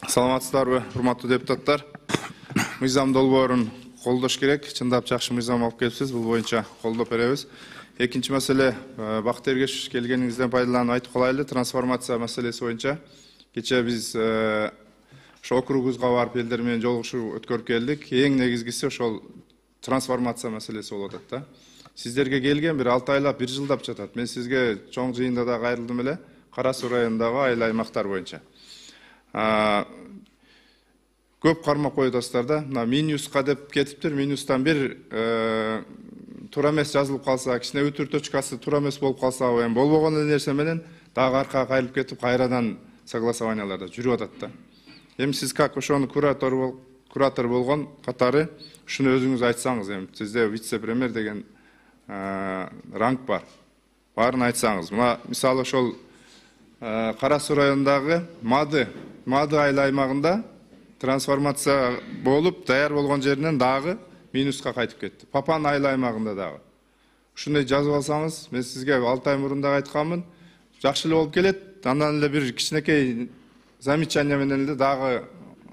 Саламатсыздарбы, урматтуу депутаттар. Мыйзам долбоорун колдош керек. Чындап жакшы мыйзам алып келипсиз. Бул боюнча колдоп беребиз. Экинчи маселе, Бакыт Эргешев келгениңизден пайдаланып айтып калайлы. Трансформация маселеси боюнча кечээ биз ошо округубузга барып элдер менен жолугушуу өткөрүп келдик. Эң негизгиси ошол трансформация маселеси болуп атат да. Сиздерге келген бир 6 айлап, 1 жылдап жатат. Мен сизге чоң жыйында да кайрылдым эле. Кара Суу районундагы айыл аймактар боюнча. Көп кармап коюдасыздар да. Мына минуска деп кетиптир. Минустан бир туура эмес жазылып калса, кичине үтүр точкасы туура эмес болуп калса, эми болбогон нерсе менен дагы аркага кайрылып кетип, кайрадан согласованияларда жүрүп атат да. Эми сиз как ошону куратор болгон катары ушуну өзүңүз айтсаңыз, эми сизде вице-премьер деген ранг бар. Баарын айтсаңыз. Мына мисалы ошол Кара Суу районундагы Мады айыл аймагында трансформация болуп, даяр болгон жеринен дагы минуска кайтып кетти. Папан айыл аймагында дагы. Ушундай жазып алсаңыз, мен сизге 6 ай мурун да айтканмын, жакшы эле болуп келет. Андан эле бир кичинекей замечание менен эле дагы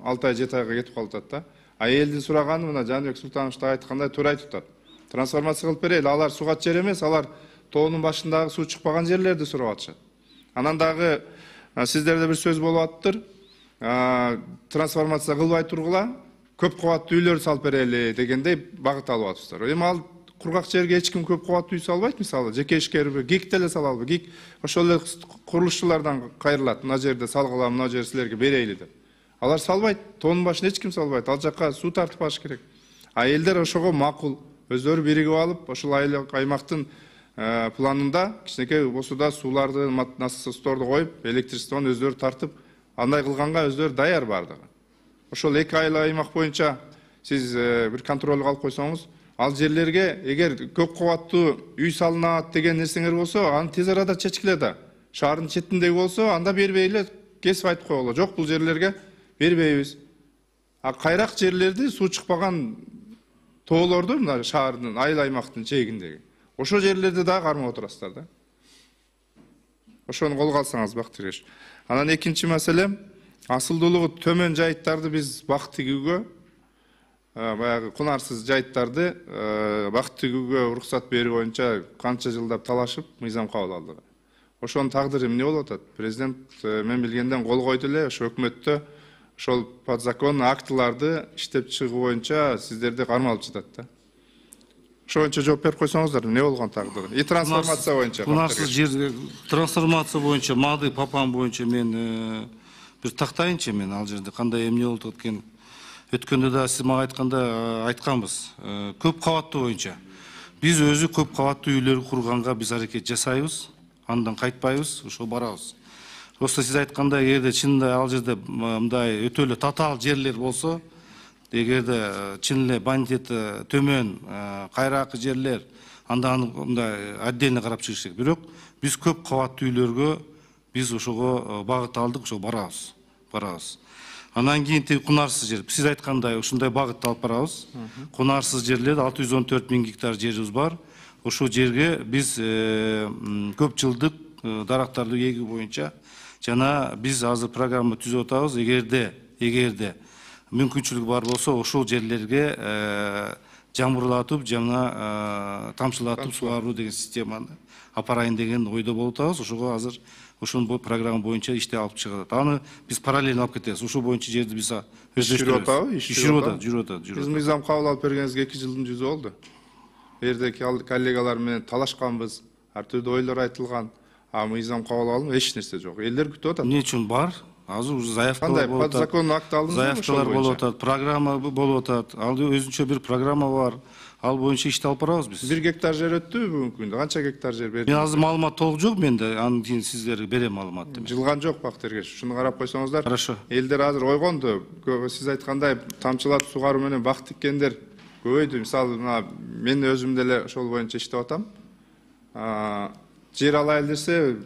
6 ай 7 айга кетип калып атат да. А элдин сураганы мына Жаныбек Султанович да айткандай туура айтып атат. Трансформация кылып берели, алар сугат жер эмес, алар тоонун башындагы суу чыкпаган жерлерди сурап атышат. Анан дагы сиздерде бир сөз болуп атыптыр. Трансформация кылбай тургула, көп кабаттуу үйлөр салып берели дегендей багыт алып атыптыр. Эми ал кургак жерге эч ким көп кабаттуу үй салбайт, мисалы, жеке ишкерби, ГИК деле салалбы, ГИК ошол эле курулушчулардан кайрылат. Мына жерде салгыла, мына жер силерге берейли деп. Алар салбайт, тоонун башына эч ким салбайт. Ал жакка суу тартып алыш керек. А элдер ошого макул, өздөрү биригип алып, ошол аймактын планында кичинекей болсо сууларды, насосторду коюп, электричествону өздөрү тартып, андай кылганга өздөрү даяр бардыгы. Ошол 2 айыл аймак боюнча сиз бир контролго алып койсоңуз, ал жерлерге эгер көп кабаттуу үй салынат деген нерсеңер болсо, аны тез арада чечкиле да. Шаардын четиндеги болсо, анда бербейле, кесип айтып коелу. Жок, бул жерлерге бербейбиз. А кайрак жерлерди суу чыкпаган тоолорду, мына шаардын, айыл аймактын чегиндеги. Ошол жерлерди дагы кармап отурасыздар да. Ошону колго алсаңыз бактырыш. Анан экинчи маселе, асылдуулугу төмөн жайыттарды биз бак тигүүгө, баягы кунарсыз жайыттарды бак тигүүгө уруксат берүү боюнча канча жылдап талашып, мыйзам кабыл алдык. Ошонун тагдыры эмне болуп атат? Президент мен билгенден кол койду эле, ошо өкмөттө ошол подзаконный актыларды иштеп чыгуу боюнча сиздерди кармалып жатат да. Ошо боюнча жооп берип койсоңуздар, эмне болгон тагдыры? И трансформация боюнча. Кунарсыз жер трансформация боюнча, Мады, Папан боюнча мен бир тактайынчы, мен ал жерде кандай эмне болуп аткан. Өткөндө да сиз мага айтканда айтканбыз. Көп кабаттуу боюнча. Биз өзү көп кабаттуу үйлөр курганга биз аракет жасайбыз, андан кайтпайбыз, ошо барабыз. Просто сиз айткандай, эгерде чынында ал жерде мындай өтө эле татаал жерлер болсо, эгерде чын эле бандиты төмөн, кайракы жерлер, анда мындай отдельно карап чыгыш керек. Бирок биз көп кабаттуу үйлөргө биз ошого багыт алдык, ошо барабыз. Анан кийин тиги кунарсыз жер. Сиз айткандай ушундай багытты алып барабыз. Кунарсыз жерлер 614 000 гектар жерибиз бар. Ошол жерге биз көп жылдык дарактарды эгүү боюнча жана биз азыр программа түзүп атабыз. Эгерде мүмкүнчүлүгү бар болсо, ошол жерлерге жамырлатып жана тамчылатып сугаруу деген системаны апарайын деген ойдо болуп атабыз. Ошого азыр ошол программа боюнча иште алып чыгат. Аны биз параллельно алып кетебиз. Ошол боюнча жерди биз жүрүп атабы. Биз мыйзам кабыл алып бергенибизге 2 жылдын жүзү болду. Эрдеки коллегалар менен талашканбыз, ар түрдүү ойлор айтылган. А мыйзам кабыл алынып эч нерсе жок. Элдер күтүп атат. Эмне үчүн бар? Азыр уже заявкалар болуп атат. Кандай подзаконный акт алдыңызбы? Заявкалар болуп атат, программа болуп атат. Ал өзүнчө бир программа бар. Ал боюнча ишти алып барабыз биз. 1 гектар жер өттүбү бүгүнкү күндө? Канча гектар жер берди? Мен азыр маалымат толук жок менде. Анын кийин сиздерге берем маалыматты. Жылган жок Бакыт Эргешев. Ушуну карап койсоңуздар. Хорошо. Элдер азыр ойгонду. Сиз айткандай тамчылатып сугаруу менен бак тиккендер көбөйдү. Мисалы, мен өзүм деле ошол боюнча иштеп атам. Жер алайын десе,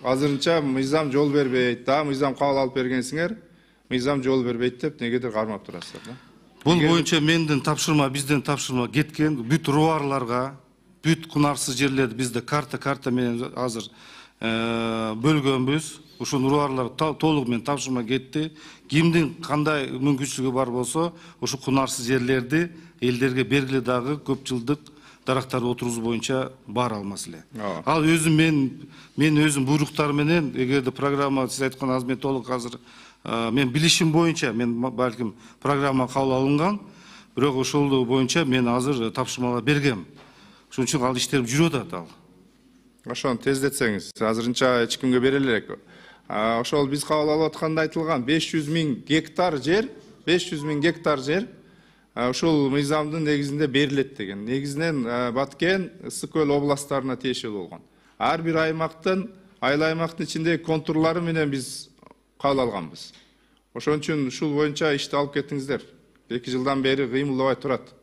азырынча мыйзам жол бербейт. Да, мыйзам кабыл алып бергенсиңер, мыйзам жол бербейт деп негедир кармап турасыздар да. Бул боюнча менден тапшырма, бизден тапшырма кеткен бүт рубарларга, бүт кунарсыз жерлерди бизде карта менен азыр бөлгөнбүз. Ушул уруулар толугу менен тапшырма кетти. Кимдин кандай мүмкүнчүлүгү бар болсо, ушу кунарсыз жерлерди элдерге бергиле дагы көп жылдык дарактарды отургузуу боюнча бара алмас эле. Ал өзүм мен өзүм буйруктар менен, эгерде программа сиз айткан азыр толук азыр мен билишим боюнча мен балким программа кабыл алынган, бирок ошол боюнча мен азыр тапшырмалар бергем. Ошон үчүн ал иштер жүрүп атат ал. Ошону тездетсеңиз, азырынча эч кимге бере элек. Ошол биз кабыл алып атканда айтылган 500 000 гектар жер, 500 000 гектар жер ушул мыйзамдын негизинде берилет деген. Негизинен Баткен, Ысык көл областтарына тиешелүү болгон. Ар бир аймактын, айыл аймактын ичиндеги контурлары менен биз кабыл алганбыз. Ошон үчүн ушул боюнча ишти алып кеттиңиздер. 2 жылдан бери кыймылдабай турат.